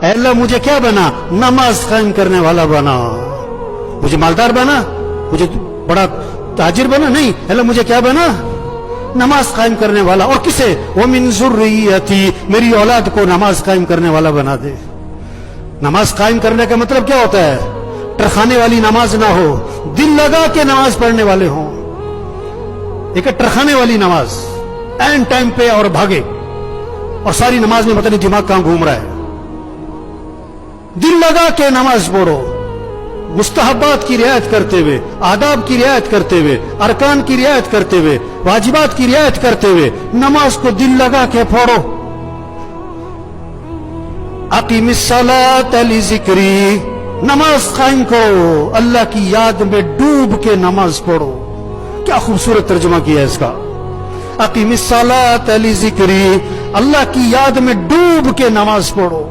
اے اللہ مجھے کیا بنا؟ نماز قائم کرنے والا بنا. مجھے مالدار بنا، مجھے بڑا تاجر بنا، نہیں. اللہ مجھے کیا بنا؟ نماز قائم کرنے والا. اور کسے؟ وَمِن ذُرِّيَّتِي، میری اولاد کو نماز قائم کرنے والا بنا دے. نماز قائم کرنے کا مطلب کیا ہوتا ہے؟ ٹرخانے والی نماز نہ ہو، دل لگا کے نماز پڑھنے والے ہوں. ایک ٹرخانے والی نماز، این ٹائم پہ اور بھاگے، اور ساری نماز میں پتہ نہیں دماغ کہاں گھوم رہا ہے. دل لگا کے نماز پڑھو، مستحبات کی رعایت کرتے ہوئے، آداب کی رعایت کرتے ہوئے، ارکان کی رعایت کرتے ہوئے، واجبات کی رعایت کرتے ہوئے نماز کو دل لگا کے پڑھو. اقیم الصلاۃ لذکری، نماز قائم کرو، اللہ کی یاد میں ڈوب کے نماز پڑھو. کیا خوبصورت ترجمہ کیا ہے اس کا. اقیم الصلاۃ لذکری، اللہ کی یاد میں ڈوب کے نماز پڑھو.